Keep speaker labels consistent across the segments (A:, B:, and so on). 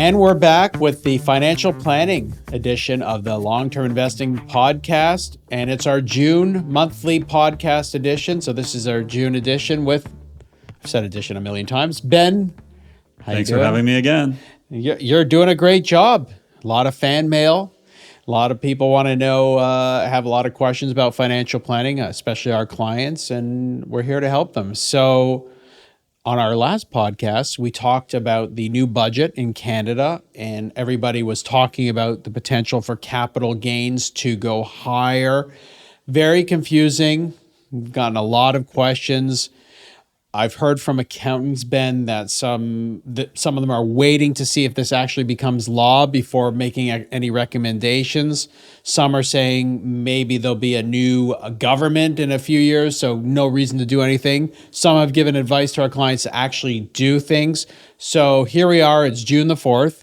A: And we're back with the financial planning edition of the Long-Term Investing Podcast. And it's our June monthly podcast edition. So this is our June edition with, I've said edition a million times. Ben,
B: thanks for having me again.
A: You're doing a great job. A lot of fan mail. A lot of people want to know, have a lot of questions about financial planning, especially our clients, and we're here to help them. So on our last podcast, we talked about the new budget in Canada, and everybody was talking about the potential for capital gains to go higher. Very confusing. We've gotten a lot of questions. I've heard from accountants, Ben, that some of them are waiting to see if this actually becomes law before making any recommendations. Some are saying maybe there'll be a new government in a few years, so no reason to do anything. Some have given advice to our clients to actually do things. So here we are, it's June the 4th.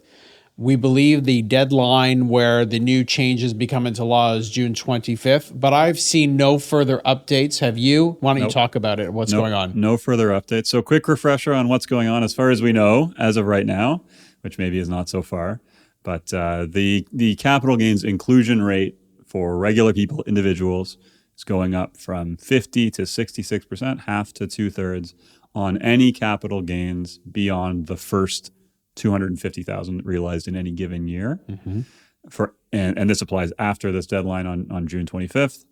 A: We believe the deadline where the new changes become into law is June 25th, but I've seen no further updates. Have you? Why don't you talk about it? What's going on?
B: No further updates. So quick refresher on what's going on as far as we know as of right now, which maybe is not so far, but the capital gains inclusion rate for regular people, individuals, is going up from 50 to 66%, half to 2/3 on any capital gains beyond the first 250,000 realized in any given year. Mm-hmm. And this applies after this deadline on June 25th.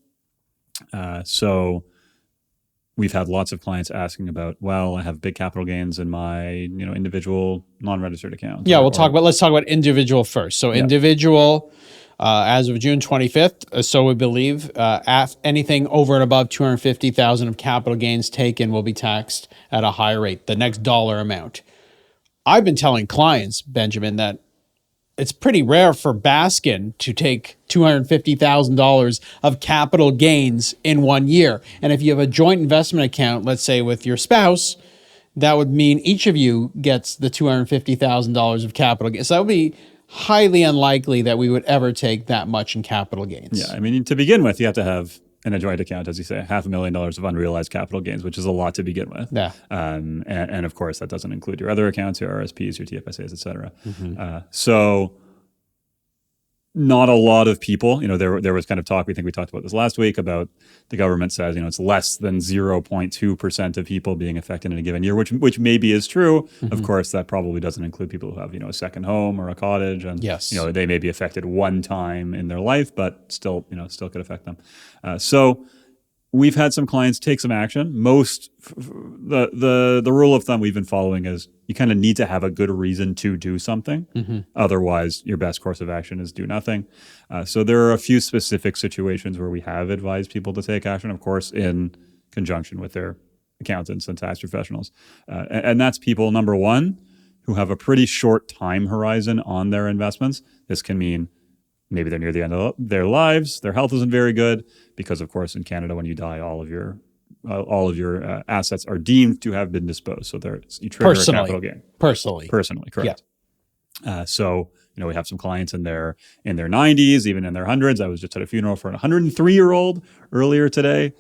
B: So we've had lots of clients asking about, well, I have big capital gains in my individual non-registered account.
A: Yeah, let's talk about individual first. So individual, as of June 25th, so we believe anything over and above 250,000 of capital gains taken will be taxed at a higher rate, the next dollar amount. I've been telling clients, Benjamin, that it's pretty rare for Baskin to take $250,000 of capital gains in 1 year. And if you have a joint investment account, let's say with your spouse, that would mean each of you gets the $250,000 of capital gains. So that would be highly unlikely that we would ever take that much in capital gains.
B: Yeah, I mean, to begin with, you have to have in a joint account, as you say, $500,000 of unrealized capital gains, which is a lot to begin with.
A: Yeah.
B: And of course, that doesn't include your other accounts, your RSPs, your TFSAs, et cetera. Mm-hmm. So not a lot of people, there was kind of talk, we talked about this last week, about the government says, it's less than 0.2% of people being affected in a given year, which maybe is true. Mm-hmm. Of course, that probably doesn't include people who have, a second home or a cottage. And,
A: yes.
B: They may be affected one time in their life, but still could affect them. So we've had some clients take some action. The rule of thumb we've been following is you kind of need to have a good reason to do something. Mm-hmm. Otherwise, your best course of action is do nothing. So there are a few specific situations where we have advised people to take action, of course, in conjunction with their accountants and tax professionals. And that's people, number one, who have a pretty short time horizon on their investments. This can mean maybe they're near the end of their lives. Their health isn't very good because, of course, in Canada, when you die, all of your assets are deemed to have been disposed. So you trigger a capital gain. Personally, correct. Yeah. So we have some clients in their 90s, even in their hundreds. I was just at a funeral for a 103-year-old earlier today.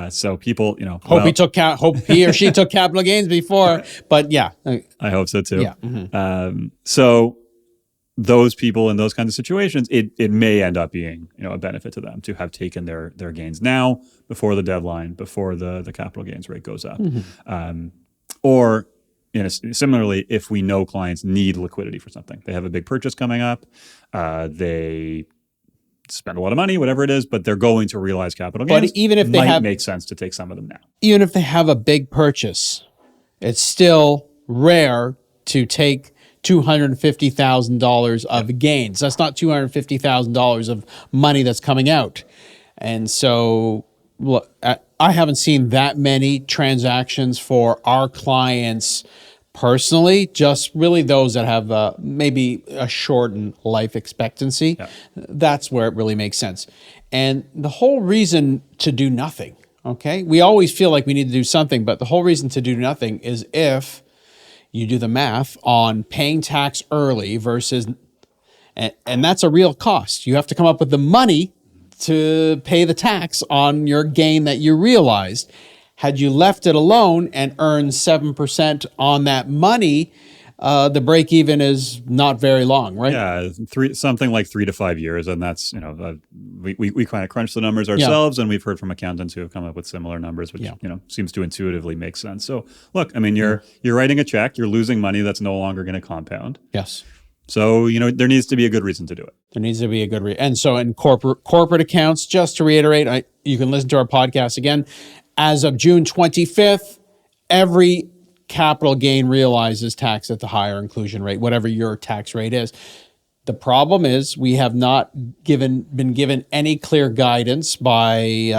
B: So people,
A: hope he or she took capital gains before, but yeah,
B: I hope so too.
A: Yeah. Mm-hmm.
B: So those people in those kinds of situations, it may end up being a benefit to them to have taken their gains now before the deadline, before the capital gains rate goes up. Mm-hmm. Or similarly, if we know clients need liquidity for something, they have a big purchase coming up, they spend a lot of money, whatever it is, but they're going to realize capital gains.
A: But even if they
B: might make sense to take some of them now.
A: Even if they have a big purchase, it's still rare to take $250,000 of gains. That's not $250,000 of money that's coming out. And so, look, I haven't seen that many transactions for our clients personally, just really those that have maybe a shortened life expectancy. Yeah. That's where it really makes sense. And the whole reason to do nothing, okay? We always feel like we need to do something, but the whole reason to do nothing is if you do the math on paying tax early versus, and that's a real cost. You have to come up with the money to pay the tax on your gain that you realized. Had you left it alone and earned 7% on that money, the break even is not very long, right?
B: Yeah, something like 3 to 5 years, and that's we kind of crunch the numbers ourselves, and we've heard from accountants who have come up with similar numbers, which seems to intuitively make sense. So look, I mean, you're writing a check, you're losing money that's no longer going to compound.
A: Yes.
B: So there needs to be a good reason to do it.
A: There needs to be a good reason. And so in corporate accounts, just to reiterate, you can listen to our podcast again. As of June 25th, every capital gain realizes tax at the higher inclusion rate, whatever your tax rate is. The problem is we have not been given any clear guidance by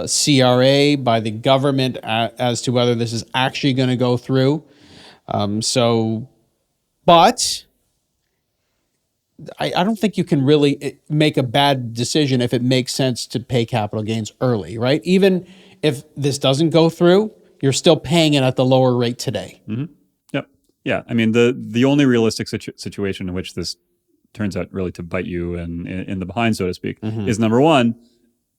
A: CRA, by the government as to whether this is actually going to go through. But I don't think you can really make a bad decision if it makes sense to pay capital gains early, right? Even if this doesn't go through, you're still paying it at the lower rate today.
B: Mm-hmm. Yep. Yeah. I mean, the only realistic situation in which this turns out really to bite you in the behind, so to speak, is number one,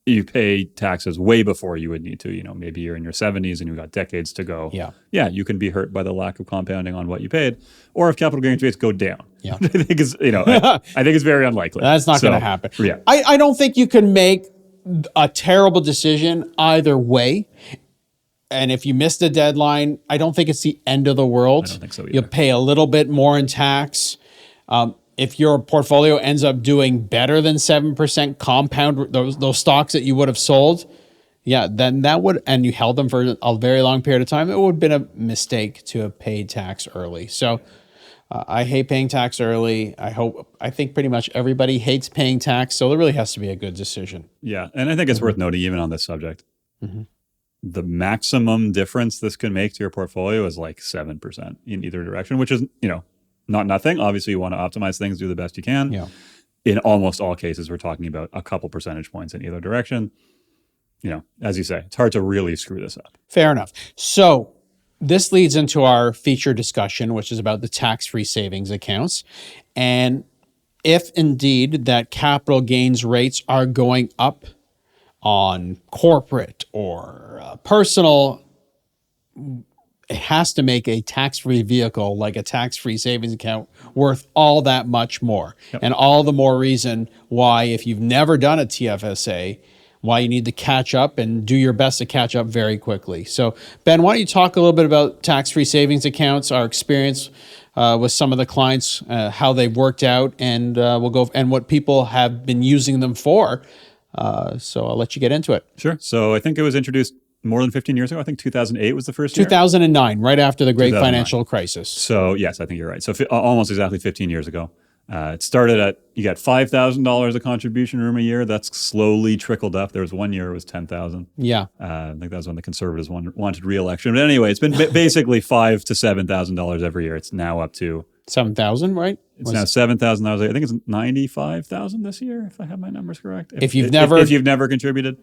B: you pay taxes way before you would need to. Maybe you're in your 70s and you've got decades to go. Yeah, you can be hurt by the lack of compounding on what you paid, or if capital gains rates go down.
A: Yeah,
B: I think is I think it's very unlikely.
A: That's not going to happen.
B: Yeah,
A: I don't think you can make a terrible decision either way. And if you missed a deadline, I don't think it's the end of the world.
B: I don't think so either.
A: You'll pay a little bit more in tax. If your portfolio ends up doing better than 7% compound, those stocks that you would have sold, then that would, and you held them for a very long period of time, it would have been a mistake to have paid tax early. So I hate paying tax early. I think pretty much everybody hates paying tax. So there really has to be a good decision.
B: Yeah. And I think it's worth noting, even on this subject, the maximum difference this can make to your portfolio is like 7% in either direction, which is, not nothing. Obviously, you want to optimize things, do the best you can.
A: Yeah.
B: In almost all cases, we're talking about a couple percentage points in either direction. As you say, it's hard to really screw this up.
A: Fair enough. So this leads into our feature discussion, which is about the tax-free savings accounts. And if indeed that capital gains rates are going up on corporate or personal, it has to make a tax-free vehicle like a tax-free savings account worth all that much more. Yep. And all the more reason why, if you've never done a TFSA, why you need to catch up and do your best to catch up very quickly. So, Ben, why don't you talk a little bit about tax-free savings accounts, our experience with some of the clients, how they've worked out, and we'll go and what people have been using them for. So I'll let you get into it.
B: Sure. So I think it was introduced more than 15 years ago. I think 2008 was the first year.
A: 2009, right after the great financial crisis.
B: So yes, I think you're right. So almost exactly 15 years ago. It started at, you got $5,000 a contribution room a year. That's slowly trickled up. There was one year it was $10,000.
A: Yeah.
B: I think that was when the conservatives wanted re-election. But anyway, it's been basically $5,000 to $7,000 every year. It's now up to
A: 7,000, right?
B: It's now $7,000. I think it's 95,000 this year, if I have my numbers correct.
A: If you've never
B: contributed,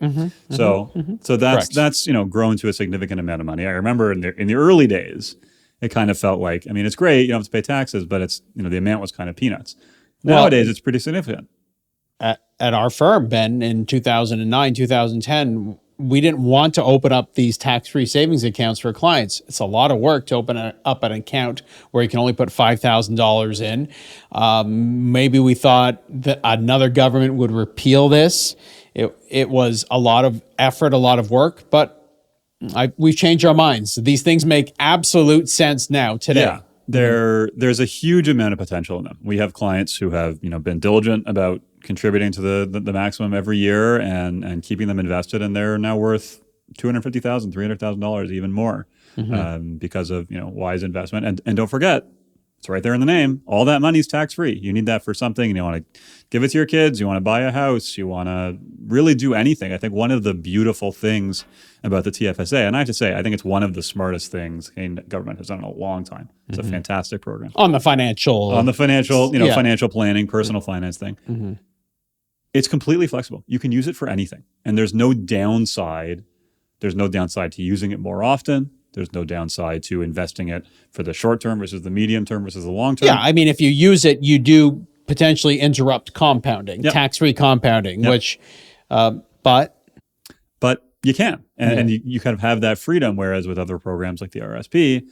B: so that's grown to a significant amount of money. I remember in the early days, it kind of felt like, it's great, you don't have to pay taxes, but it's the amount was kind of peanuts. Nowadays, it's pretty significant.
A: At our firm, Ben, in 2009, 2010. We didn't want to open up these tax-free savings accounts for clients. It's a lot of work to open up an account where you can only put $5,000 in. Maybe we thought that another government would repeal this. It was a lot of effort, a lot of work, but we've changed our minds. These things make absolute sense now, today.
B: Yeah. There's a huge amount of potential in them. We have clients who have been diligent about contributing to the maximum every year and keeping them invested, and they're now worth $250,000, $300,000, even more, because of wise investment. And don't forget, it's right there in the name. All that money is tax free. You need that for something. You want to give it to your kids. You want to buy a house. You want to really do anything. I think one of the beautiful things about the TFSA, and I have to say, I think it's one of the smartest things Canadian government has done in a long time. It's a fantastic program
A: on the financial,
B: financial planning, personal finance thing. It's completely flexible. You can use it for anything, and there's no downside. There's no downside to using it more often. There's no downside to investing it for the short term versus the medium term versus the long term.
A: Yeah, if you use it, you do potentially interrupt compounding, tax-free compounding, which, but
B: you can, and you kind of have that freedom. Whereas with other programs like the RSP,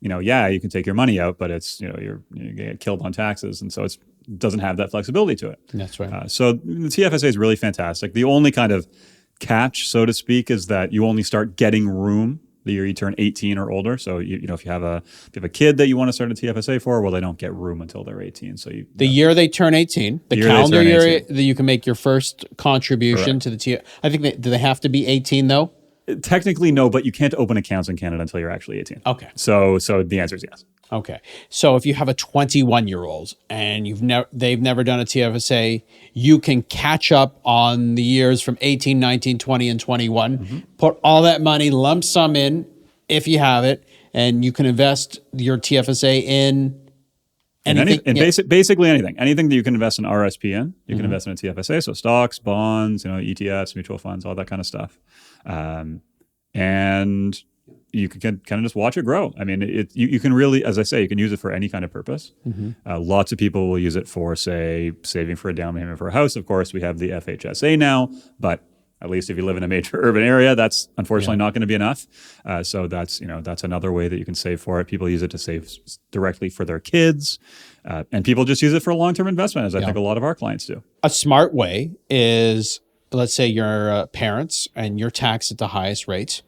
B: yeah, you can take your money out, but it's, you're going to get killed on taxes. And so it doesn't have that flexibility to it.
A: That's right.
B: So the TFSA is really fantastic. The only kind of catch, so to speak, is that you only start getting room the year you turn 18 or older. So if you have a kid that you want to start a TFSA for, well, they don't get room until they're 18. So
A: the year they turn 18, the calendar year that you can make your first contribution to the TFSA. I think do they have to be 18 though?
B: Technically, no, but you can't open accounts in Canada until you're actually 18.
A: Okay.
B: So the answer is yes.
A: Okay. So if you have a 21-year-old and they've never done a TFSA, you can catch up on the years from 18, 19, 20, and 21. Put all that money, lump sum in, if you have it, and you can invest your TFSA in anything.
B: Basically anything. Anything that you can invest in RSP in, you can invest in a TFSA. So stocks, bonds, ETFs, mutual funds, all that kind of stuff. And you can kind of just watch it grow. I mean, you can really, as I say, you can use it for any kind of purpose. Lots of people will use it for, say, saving for a down payment for a house. Of course, we have the FHSA now, but at least if you live in a major urban area, that's unfortunately not going to be enough. So that's another way that you can save for it. People use it to save directly for their kids, and people just use it for a long-term investment, as I think a lot of our clients do.
A: A smart way is, let's say you're parents and you're taxed at the highest rates.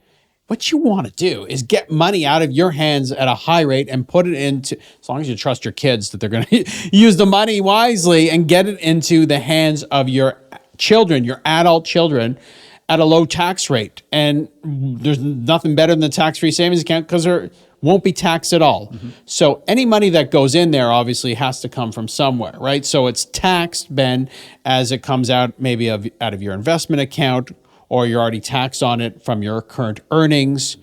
A: What you want to do is get money out of your hands at a high rate and put it into, as long as you trust your kids that they're going to use the money wisely, and get it into the hands of your children, your adult children, at a low tax rate. And there's nothing better than the tax-free savings account because there won't be taxed at all. So any money that goes in there obviously has to come from somewhere, right? So it's taxed, Ben, as it comes out maybe out of your investment account, or you're already taxed on it from your current earnings.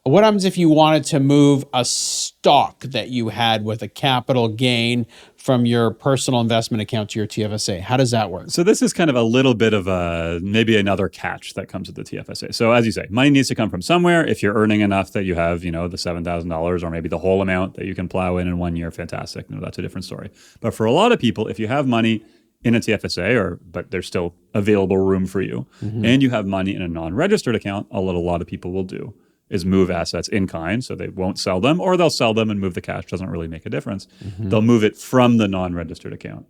A: What happens if you wanted to move a stock that you had with a capital gain from your personal investment account to your TFSA? How does that work?
B: So this is kind of a little bit of maybe another catch that comes with the TFSA. So as you say, money needs to come from somewhere. If you're earning enough that you have, the $7,000 or maybe the whole amount that you can plow in 1 year, fantastic. That's a different story. But for a lot of people, if you have money in a TFSA, but there's still available room for you, and you have money in a non-registered account, a lot of people will do is move assets in kind. So they won't sell them, or they'll sell them and move the cash. Doesn't really make a difference. They'll move it from the non-registered account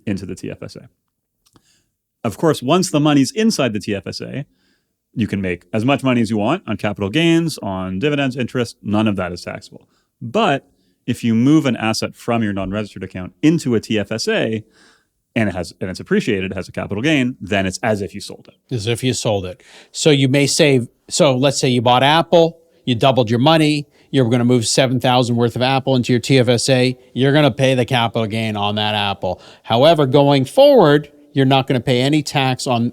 B: into the TFSA. Of course, once the money's inside the TFSA, you can make as much money as you want on capital gains, on dividends, interest. None of that is taxable. But if you move an asset from your non-registered account into a TFSA, and it's appreciated, it has a capital gain, then it's as if you sold it.
A: As if you sold it. So you may save, so let's say you bought Apple, you doubled your money, you're going to move $7,000 worth of Apple into your TFSA, you're going to pay the capital gain on that Apple. However, going forward, you're not going to pay any tax on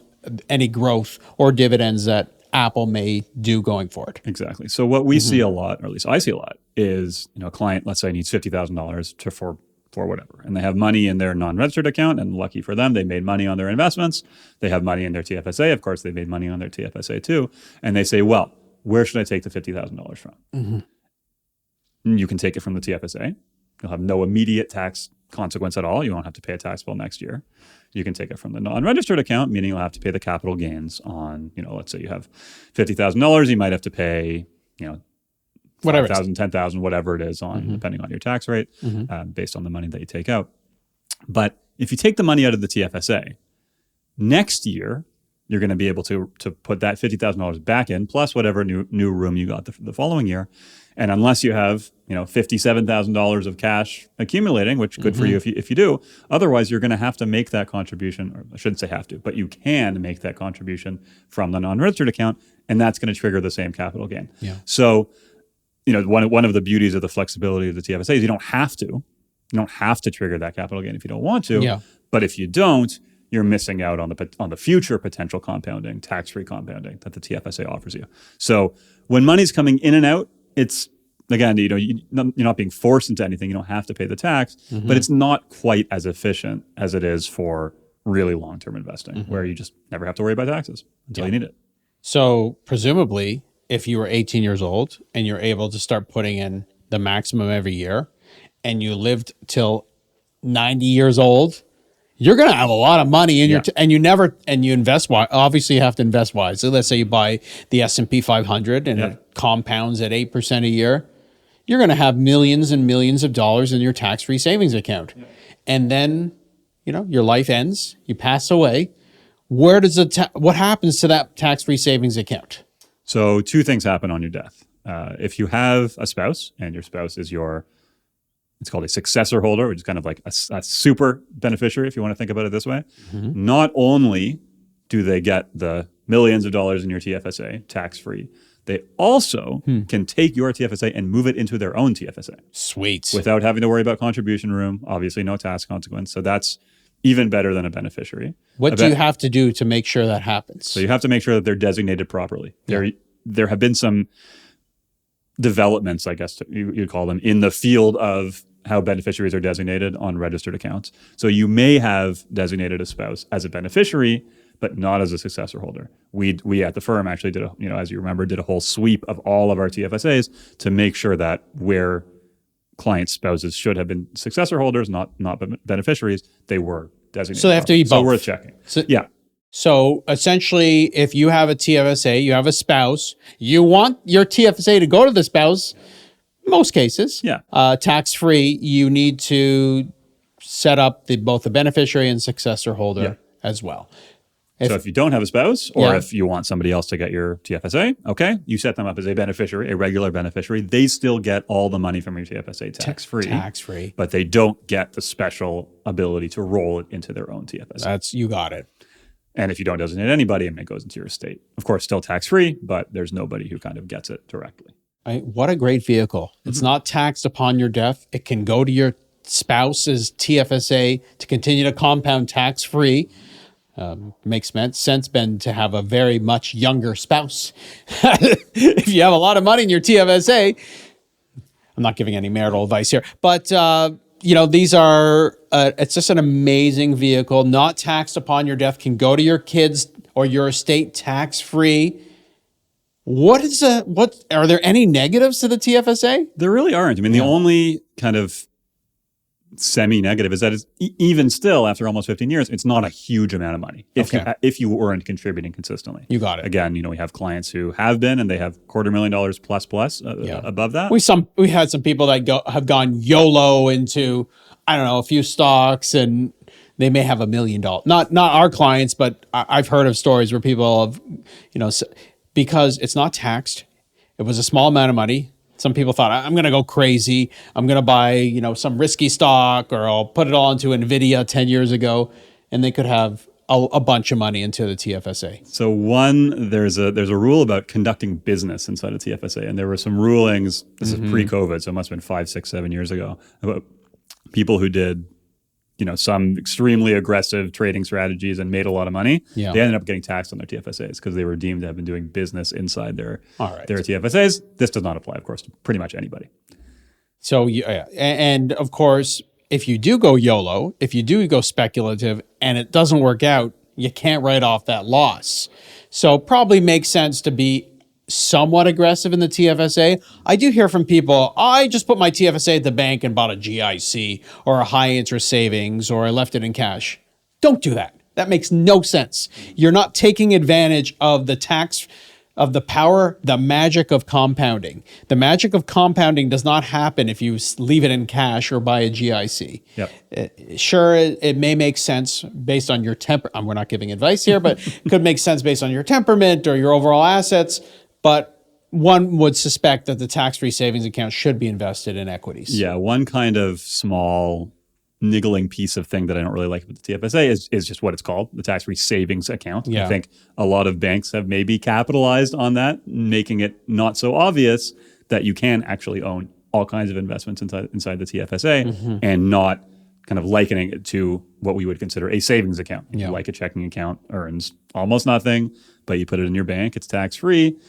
A: any growth or dividends that Apple may do going forward.
B: Exactly. So what we see a lot, or at least I see a lot, is a client, let's say, needs $50,000 for whatever. And they have money in their non-registered account, and lucky for them, they made money on their investments. They have money in their TFSA. Of course, they made money on their TFSA too. And they say, well, where should I take the $50,000 from? You can take it from the TFSA. You'll have no immediate tax consequence at all. You won't have to pay a tax bill next year. You can take it from the non-registered account, meaning you'll have to pay the capital gains on, let's say you have $50,000, you might have to pay,
A: whatever,
B: 5,000, 10,000, whatever it is on, depending on your tax rate, based on the money that you take out. But if you take the money out of the TFSA, next year, you're going to be able to put that $50,000 back in, plus whatever new room you got the following year. And unless you have, $57,000 of cash accumulating, which good for you if you do, otherwise you're going to have to make that contribution, or I shouldn't say have to, but you can make that contribution from the non-registered account, and that's going to trigger the same capital gain.
A: Yeah.
B: So, one of the beauties of the flexibility of the TFSA is you don't have to trigger that capital gain if you don't want to.
A: Yeah.
B: But if you don't, you're missing out on the future potential compounding, tax-free compounding that the TFSA offers you. So when money's coming in and out, it's, again, you're not being forced into anything. You don't have to pay the tax, but it's not quite as efficient as it is for really long-term investing, where you just never have to worry about taxes until you need it.
A: So presumably, if you were 18 years old and you're able to start putting in the maximum every year, and you lived till 90 years old, you're going to have a lot of money in your, and you invest wise. Obviously you have to invest wise. So let's say you buy the S&P 500 and it compounds at 8% a year. you're going to have millions and millions of dollars in your tax-free savings account. And then, your life ends, you pass away. Where does what happens to that tax-free savings account?
B: So 2 things happen on your death. If you have a spouse and your spouse is it's called a successor holder, which is kind of like a super beneficiary, if you want to think about it this way. Not only do they get the millions of dollars in your TFSA tax-free, they also can take your TFSA and move it into their own TFSA.
A: Sweet.
B: Without having to worry about contribution room, obviously no tax consequence. So that's even better than a beneficiary.
A: What do you have to do to make sure that happens?
B: So you have to make sure that they're designated properly. There have been some developments, I guess you'd call them, in the field of how beneficiaries are designated on registered accounts. So you may have designated a spouse as a beneficiary, but not as a successor holder. We at the firm actually did as you remember, did a whole sweep of all of our TFSAs to make sure that where client spouses should have been successor holders, not beneficiaries, they were designated.
A: So they have to be both.
B: So worth checking.
A: So essentially, if you have a TFSA, you have a spouse, you want your TFSA to go to the spouse, most cases, tax-free, you need to set up both the beneficiary and successor holder as well.
B: So if you don't have a spouse, or if you want somebody else to get your TFSA, okay, you set them up as a beneficiary, a regular beneficiary. They still get all the money from your TFSA tax-free.
A: Tax-free.
B: But they don't get the special ability to roll it into their own TFSA.
A: You got it.
B: And if you don't designate anybody, it goes into your estate. Of course, still tax-free, but there's nobody who kind of gets it directly.
A: What a great vehicle. It's not taxed upon your death. It can go to your spouse's TFSA to continue to compound tax-free. Makes sense, Ben, to have a very much younger spouse. If you have a lot of money in your TFSA, I'm not giving any marital advice here, but these are, it's just an amazing vehicle, not taxed upon your death, can go to your kids or your estate tax-free. Are there any negatives to the TFSA?
B: There really aren't. The only kind of semi-negative is that it's, even still, after almost 15 years, it's not a huge amount of money if you weren't contributing consistently.
A: You got it.
B: Again, we have clients who have been, and they have $250,000 plus above that.
A: We had some people that have gone YOLO into, I don't know, a few stocks, and they may have $1 million. Not our clients, but I've heard of stories where people have, because it's not taxed. It was a small amount of money. Some people thought, I'm going to go crazy. I'm going to buy, some risky stock, or I'll put it all into NVIDIA 10 years ago, and they could have a bunch of money into the TFSA.
B: So there's a rule about conducting business inside of TFSA, and there were some rulings, this is pre-COVID, so it must have been 5, 6, 7 years ago, about people who did some extremely aggressive trading strategies and made a lot of money. They ended up getting taxed on their TFSAs because they were deemed to have been doing business inside their TFSAs. This does not apply, of course, to pretty much anybody.
A: So, and of course, if you do go YOLO, if you do go speculative and it doesn't work out, you can't write off that loss. So probably makes sense to be somewhat aggressive in the TFSA. I do hear from people, I just put my TFSA at the bank and bought a GIC or a high interest savings, or I left it in cash. Don't do that. That makes no sense. You're not taking advantage of the power, the magic of compounding. The magic of compounding does not happen if you leave it in cash or buy a GIC. Sure, it may make sense based on your we're not giving advice here, but it could make sense based on your temperament or your overall assets. But one would suspect that the tax-free savings account should be invested in equities.
B: Yeah, one kind of small niggling piece of thing that I don't really like with the TFSA is just what it's called, the tax-free savings account. I think a lot of banks have maybe capitalized on that, making it not so obvious that you can actually own all kinds of investments inside the TFSA and not kind of likening it to what we would consider a savings account. Like a checking account earns almost nothing, but you put it in your bank, it's tax-free.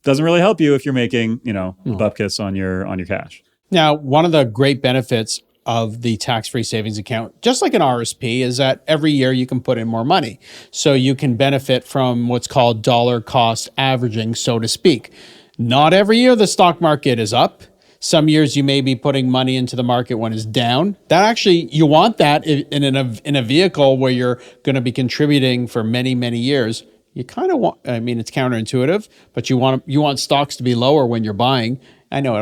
B: Doesn't really help you if you're making, bupkis on your cash.
A: Now, one of the great benefits of the tax-free savings account, just like an RSP, is that every year you can put in more money. So you can benefit from what's called dollar cost averaging, so to speak. Not every year the stock market is up. Some years you may be putting money into the market when it's down. That actually, you want that in a vehicle where you're going to be contributing for many, many years. You kind of want, it's counterintuitive, but you want stocks to be lower when you're buying. I know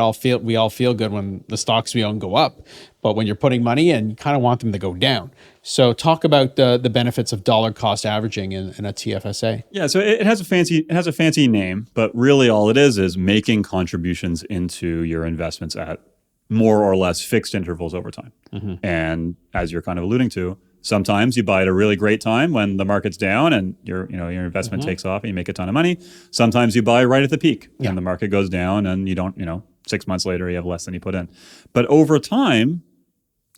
A: we all feel good when the stocks we own go up, but when you're putting money in, you kind of want them to go down. So talk about the benefits of dollar cost averaging in a TFSA.
B: Yeah, so it has a fancy name, but really all it is making contributions into your investments at more or less fixed intervals over time. And as you're kind of alluding to, sometimes you buy at a really great time when the market's down and your investment takes off and you make a ton of money. Sometimes you buy right at the peak and the market goes down and you don't, 6 months later you have less than you put in. But over time,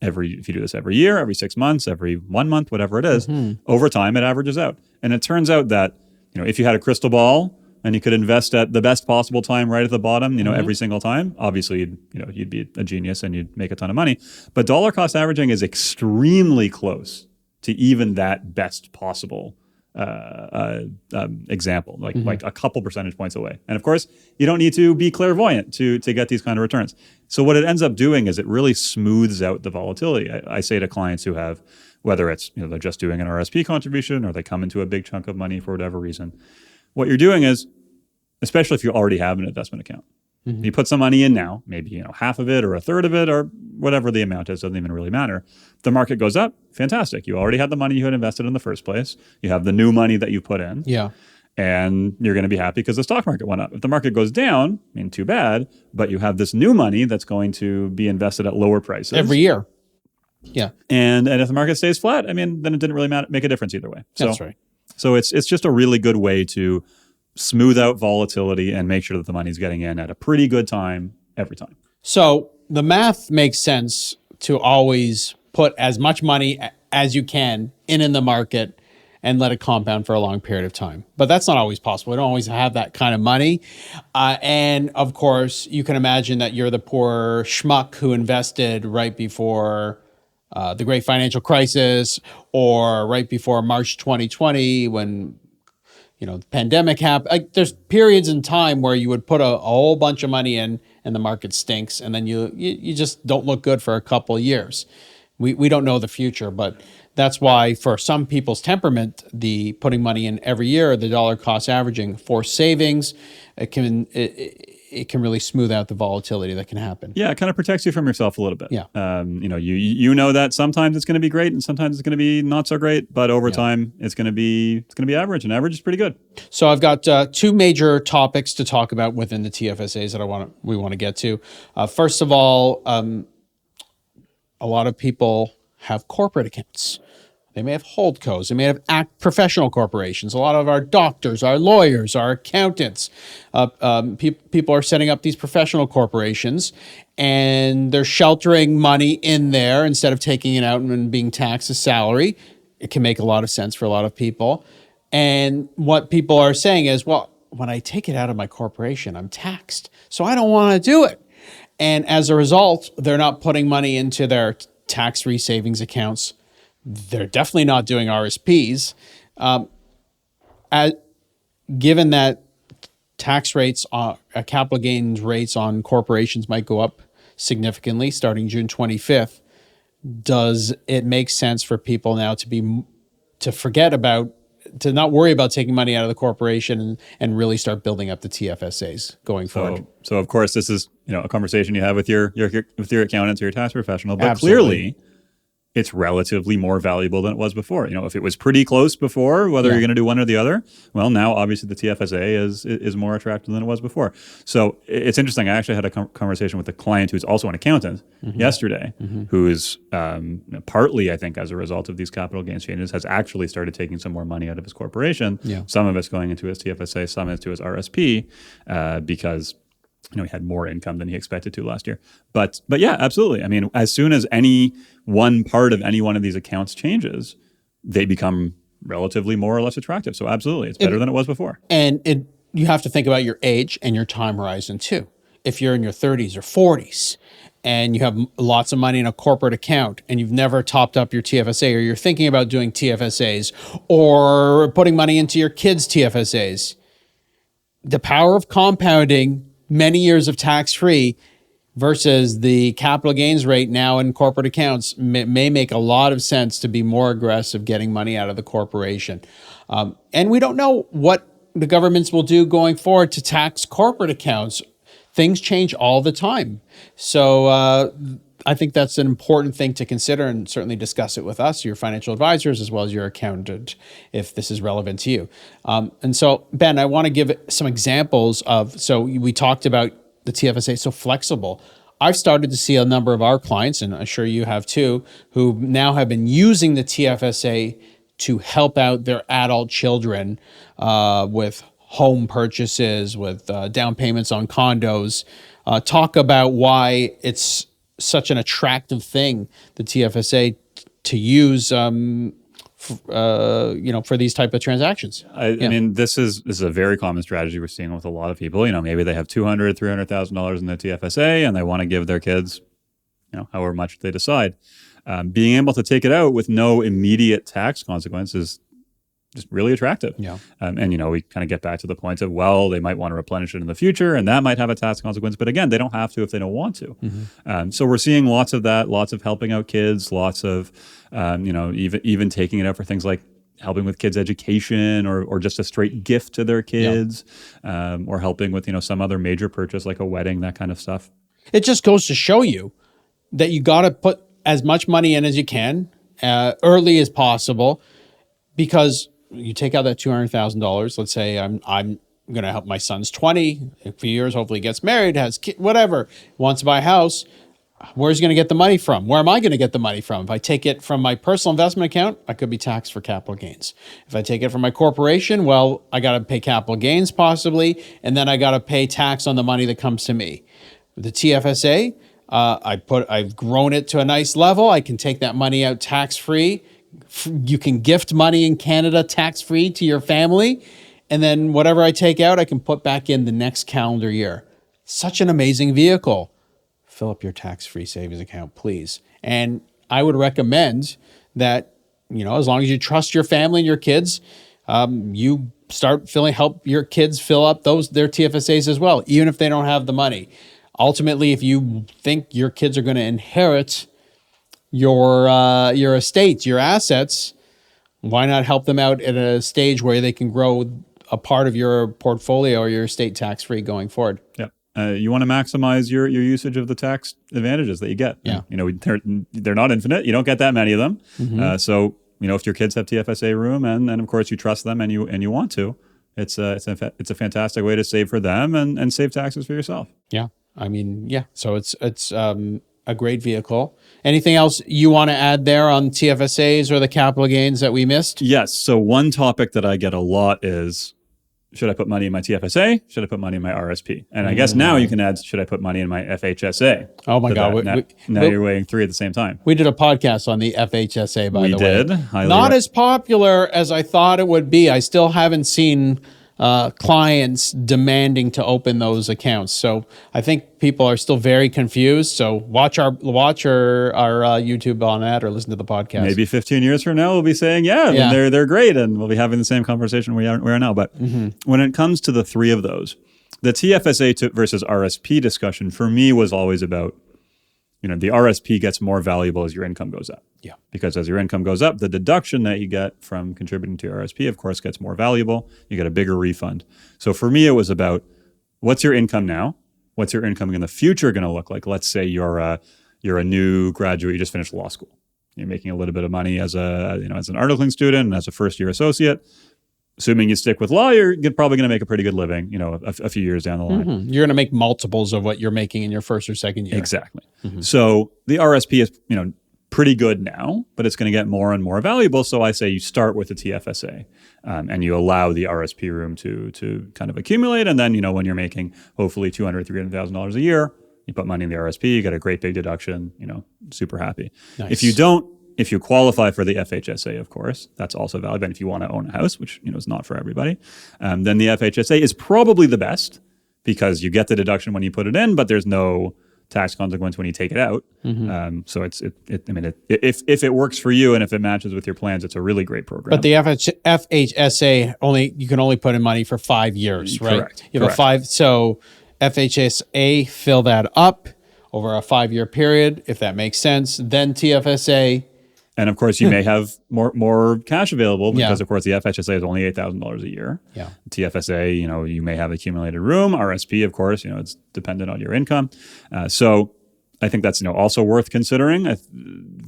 B: if you do this every year, every 6 months, every 1 month, whatever it is, over time it averages out. And it turns out that, if you had a crystal ball and you could invest at the best possible time right at the bottom, every single time, obviously, you'd be a genius and you'd make a ton of money. But dollar cost averaging is extremely close to even that best possible example, like a couple percentage points away. And of course, you don't need to be clairvoyant to get these kind of returns. So what it ends up doing is it really smooths out the volatility. I say to clients who have, whether it's they're just doing an RSP contribution or they come into a big chunk of money for whatever reason, what you're doing is, especially if you already have an investment account, you put some money in now, maybe half of it or a third of it or whatever the amount is, doesn't even really matter. If the market goes up, fantastic. You already had the money you had invested in the first place. You have the new money that you put in.
A: Yeah.
B: And you're going to be happy because the stock market went up. If the market goes down, too bad, but you have this new money that's going to be invested at lower prices.
A: Every year. Yeah.
B: And if the market stays flat, then it didn't really make a difference either way. So,
A: that's right.
B: So it's just a really good way to smooth out volatility and make sure that the money's getting in at a pretty good time every time.
A: So the math makes sense to always put as much money as you can in the market and let it compound for a long period of time. But that's not always possible. We don't always have that kind of money. And of course, you can imagine that you're the poor schmuck who invested right before the great financial crisis or right before March 2020 when the pandemic happened. Like there's periods in time where you would put a whole bunch of money in and the market stinks and then you just don't look good for a couple of years. We don't know the future, but that's why for some people's temperament, the putting money in every year, the dollar cost averaging for savings, it can really smooth out the volatility that can happen.
B: Yeah, it kind of protects you from yourself a little bit.
A: Yeah.
B: You know that sometimes it's going to be great and sometimes it's going to be not so great, but over time it's going to be average, and average is pretty good.
A: So I've got two major topics to talk about within the TFSAs that we want to get to. First of all, a lot of people have corporate accounts. They may have holdcos. They may have professional corporations. A lot of our doctors, our lawyers, our accountants, people are setting up these professional corporations, and they're sheltering money in there instead of taking it out and being taxed as salary. It can make a lot of sense for a lot of people. And what people are saying is, well, when I take it out of my corporation, I'm taxed, so I don't want to do it. And as a result, they're not putting money into their tax-free savings accounts. They're definitely not doing RSPs. Given that tax rates, capital gains rates on corporations might go up significantly starting June 25th, does it make sense for people now to not worry about taking money out of the corporation and really start building up the TFSAs going forward?
B: So of course, this is a conversation you have with your accountants or your tax professional, but
A: Absolutely.
B: Clearly it's relatively more valuable than it was before. If it was pretty close before, whether you're going to do one or the other, well, now obviously the TFSA is more attractive than it was before. So it's interesting. I actually had a conversation with a client who's also an accountant yesterday, who is partly, I think, as a result of these capital gains changes, has actually started taking some more money out of his corporation. Yeah. Some of it's going into his TFSA, some into his RSP, because he had more income than he expected to last year. But yeah, absolutely. As soon as any one part of any one of these accounts changes, they become relatively more or less attractive. So absolutely, it's better than it was before.
A: And you have to think about your age and your time horizon too. If you're in your 30s or 40s and you have lots of money in a corporate account and you've never topped up your TFSA, or you're thinking about doing TFSAs or putting money into your kids' TFSAs, the power of compounding many years of tax-free versus the capital gains rate now in corporate accounts may make a lot of sense to be more aggressive getting money out of the corporation. And we don't know what the governments will do going forward to tax corporate accounts. things change all the time. So I think that's an important thing to consider, and certainly discuss it with us, your financial advisors, as well as your accountant, if this is relevant to you. And so, Ben, I want to give some examples of, so we talked about the TFSA, so flexible. I've started to see a number of our clients, and I'm sure you have too, who now have been using the TFSA to help out their adult children with home purchases, with down payments on condos. Talk about why it's such an attractive thing, the TFSA, to use, for these type of transactions.
B: I mean, this is a very common strategy we're seeing with a lot of people. Maybe they have $200,000, $300,000 in the TFSA, and they want to give their kids, however much they decide. Being able to take it out with no immediate tax consequences just really attractive.
A: Yeah.
B: And we kind of get back to the point of, they might want to replenish it in the future, and that might have a tax consequence. But again, they don't have to if they don't want to.
A: Mm-hmm.
B: So we're seeing lots of that, lots of helping out kids, lots of, even taking it out for things like helping with kids' education, or just a straight gift to their kids, or helping with, some other major purchase like a wedding, that kind of stuff.
A: It just goes to show you that you got to put as much money in as you can, early as possible, because you take out that $200,000. Let's say I'm going to help my son's 20, in a few years, hopefully gets married, has whatever, wants to buy a house. Where's he going to get the money from? Where am I going to get the money from? If I take it from my personal investment account, I could be taxed for capital gains. If I take it from my corporation, well, I got to pay capital gains possibly, and then I got to pay tax on the money that comes to me. With the TFSA, I've grown it to a nice level. I can take that money out tax-free. You can gift money in Canada tax-free to your family. And then whatever I take out, I can put back in the next calendar year. Such an amazing vehicle. Fill up your tax-free savings account, please. And I would recommend that, as long as you trust your family and your kids, you start help your kids fill up their TFSAs as well, even if they don't have the money. Ultimately, if you think your kids are going to inherit your estates, your assets, why not help them out at a stage where they can grow a part of your portfolio or your estate tax-free going forward?
B: Yeah. You want to maximize your usage of the tax advantages that you get.
A: Yeah.
B: They're not infinite. You don't get that many of them.
A: Mm-hmm.
B: So, if your kids have TFSA room and of course you trust them and you want to, it's a fantastic way to save for them and save taxes for yourself.
A: Yeah. So it's a great vehicle. Anything else you want to add there on TFSAs or the capital gains that we missed?
B: Yes. So one topic that I get a lot is, should I put money in my TFSA? Should I put money in my RSP? And I guess now you can add, should I put money in my FHSA?
A: Oh my God.
B: Now you're weighing three at the same time.
A: We did a podcast on the FHSA, by the way.
B: We did.
A: Not as popular as I thought it would be. I still haven't seen clients demanding to open those accounts. So I think people are still very confused. So watch our YouTube on that, or listen to the podcast.
B: Maybe 15 years from now, we'll be saying, they're great, and we'll be having the same conversation we are now. But when it comes to the three of those, the TFSA versus RSP discussion for me was always about, the RSP gets more valuable as your income goes up.
A: Yeah.
B: Because as your income goes up, the deduction that you get from contributing to your RSP, of course, gets more valuable. You get a bigger refund. So for me, it was about, what's your income now? What's your income in the future going to look like? Let's say you're a new graduate, you just finished law school. You're making a little bit of money as an articling student and as a first-year associate. Assuming you stick with law, you're probably going to make a pretty good living, a few years down the line.
A: Mm-hmm. You're going to make multiples of what you're making in your first or second year.
B: Exactly. Mm-hmm. So the RSP is, pretty good now, but it's going to get more and more valuable. So I say you start with the TFSA and you allow the RSP room to kind of accumulate. And then, when you're making hopefully $200,000, $300,000 a year, you put money in the RSP, you get a great big deduction, super happy.
A: Nice.
B: If you qualify for the FHSA, of course, that's also valuable. And if you want to own a house, which is not for everybody, then the FHSA is probably the best because you get the deduction when you put it in, but there's no tax consequence when you take it out. Mm-hmm. So if it works for you and if it matches with your plans, it's a really great program.
A: But the FHSA you can only put in money for 5 years, right?
B: Correct.
A: You have so FHSA, fill that up over a 5-year period, if that makes sense. Then TFSA.
B: And of course, you may have more cash available because,
A: Yeah.
B: of course, the FHSA is only $8,000 a year.
A: Yeah.
B: TFSA, you may have accumulated room. RSP, of course, it's dependent on your income. So I think that's also worth considering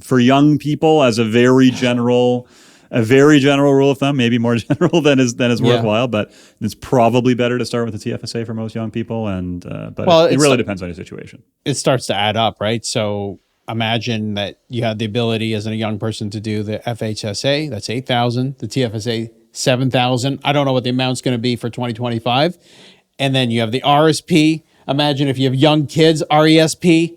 B: for young people as a very general rule of thumb, maybe more general than is worthwhile. But it's probably better to start with the TFSA for most young people. And but it really depends on your situation.
A: It starts to add up, right? So imagine that you have the ability as a young person to do the FHSA, that's 8,000, the TFSA 7,000. I don't know what the amount's going to be for 2025. And then you have the RSP. Imagine if you have young kids, RESP.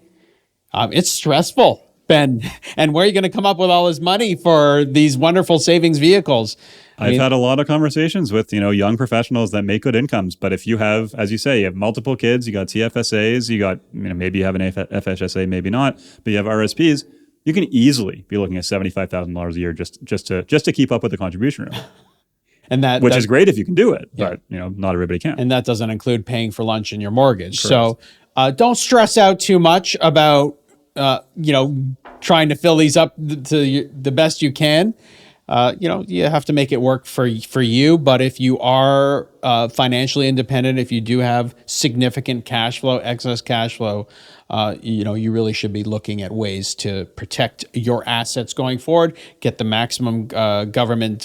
A: It's stressful, Ben. And where are you going to come up with all this money for these wonderful savings vehicles?
B: I've had a lot of conversations with, young professionals that make good incomes. But if you have, as you say, you have multiple kids, you got TFSAs, you got, maybe you have an FHSA, maybe not, but you have RSPs, you can easily be looking at $75,000 a year just to keep up with the contribution rate.
A: And
B: which is great if you can do it, but not everybody can.
A: And that doesn't include paying for lunch and your mortgage. Correct. So don't stress out too much about trying to fill these up to the best you can. You have to make it work for you. But if you are financially independent, if you do have significant cash flow, excess cash flow, you really should be looking at ways to protect your assets going forward, get the maximum government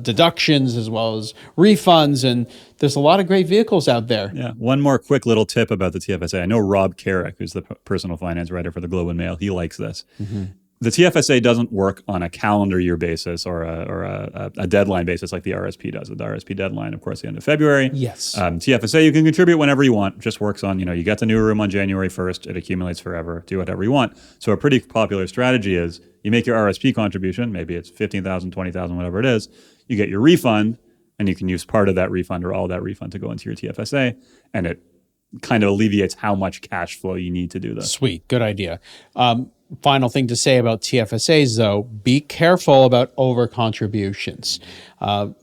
A: deductions as well as refunds. And there's a lot of great vehicles out there.
B: Yeah. One more quick little tip about the TFSA. I know Rob Carrick, who's the personal finance writer for the Globe and Mail, he likes this. Mm-hmm. The TFSA doesn't work on a calendar year basis or a deadline basis like the RSP does. The RSP deadline, of course, the end of February.
A: Yes.
B: TFSA, you can contribute whenever you want. Just works on, you get the new room on January 1st. It accumulates forever. Do whatever you want. So a pretty popular strategy is you make your RSP contribution. Maybe it's $15,000, $20,000, whatever it is. You get your refund, and you can use part of that refund or all of that refund to go into your TFSA, and it kind of alleviates how much cash flow you need to do this.
A: Sweet. Good idea. Final thing to say about TFSAs, though, be careful about over-contributions.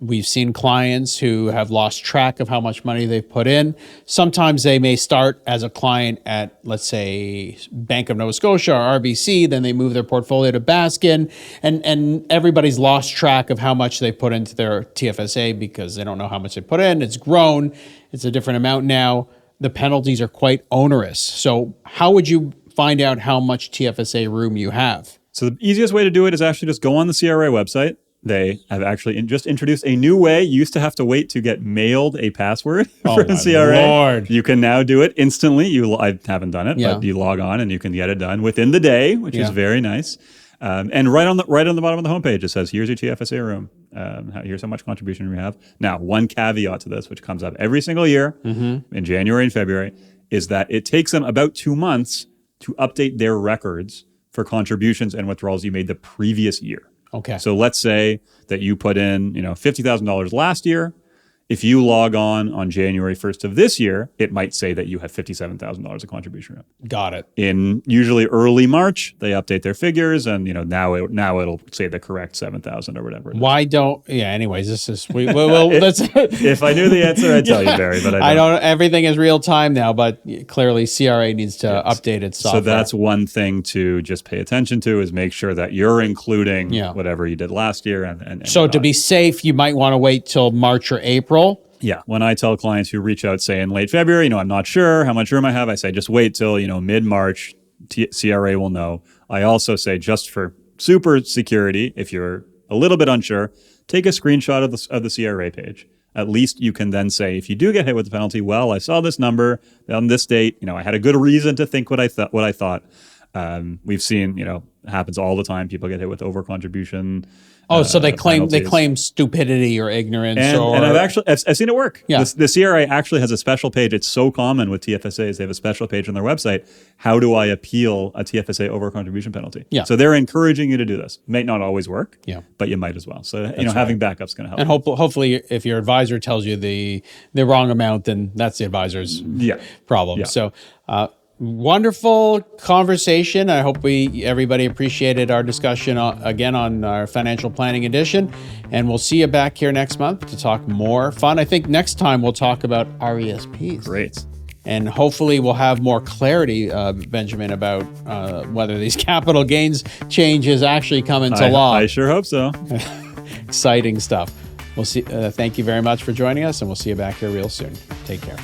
A: We've seen clients who have lost track of how much money they've put in. Sometimes they may start as a client at, let's say, Bank of Nova Scotia or RBC, then they move their portfolio to Baskin, and everybody's lost track of how much they put into their TFSA because they don't know how much they put in. It's grown. It's a different amount now. The penalties are quite onerous. So how would you find out how much TFSA room you have?
B: So the easiest way to do it is actually just go on the CRA website. They have actually just introduced a new way. You used to have to wait to get mailed a password for the CRA.
A: Lord.
B: You can now do it instantly. I haven't done it, but you log on and you can get it done within the day, which is very nice. And right on the bottom of the homepage, it says, here's your TFSA room. Here's how much contribution we have. Now, one caveat to this, which comes up every single year in January and February, is that it takes them about 2 months to update their records for contributions and withdrawals you made the previous year.
A: Okay.
B: So let's say that you put in, $50,000 last year. If you log on January 1st of this year, it might say that you have $57,000 of contribution room.
A: Got it.
B: In usually early March, they update their figures, and now it'll say the correct 7,000 or whatever.
A: Why don't? Yeah. Anyways, this is let's.
B: If I knew the answer, I'd tell you, Barry. But I don't.
A: Everything is real time now, but clearly CRA needs to update its software.
B: So that's one thing to just pay attention to, is make sure that you're including whatever you did last year. And
A: so to be safe, you might want to wait till March or April.
B: Yeah. When I tell clients who reach out, say in late February, I'm not sure how much room I have, I say just wait till, mid-March, CRA will know. I also say, just for super security, if you're a little bit unsure, take a screenshot of the CRA page. At least you can then say, if you do get hit with the penalty, well, I saw this number on this date, I had a good reason to think what I thought. We've seen, happens all the time. People get hit with overcontribution.
A: So they claim stupidity or ignorance,
B: and I've seen it work. Yeah. The CRA actually has a special page. It's so common with TFSAs. They have a special page on their website. How do I appeal a TFSA overcontribution penalty? Yeah. So they're encouraging you to do this. May not always work. Yeah. But you might as well. So having backup's going to help.
A: And hopefully, if your advisor tells you the wrong amount, then that's the advisor's problem. Yeah. So. Wonderful conversation. I hope everybody appreciated our discussion again on our financial planning edition, and we'll see you back here next month to talk more fun. I think next time we'll talk about RESPs.
B: Great.
A: And hopefully we'll have more clarity, Benjamin, about whether these capital gains changes actually come into law.
B: I sure hope so.
A: Exciting stuff. We'll see. Thank you very much for joining us, and we'll see you back here real soon. Take care.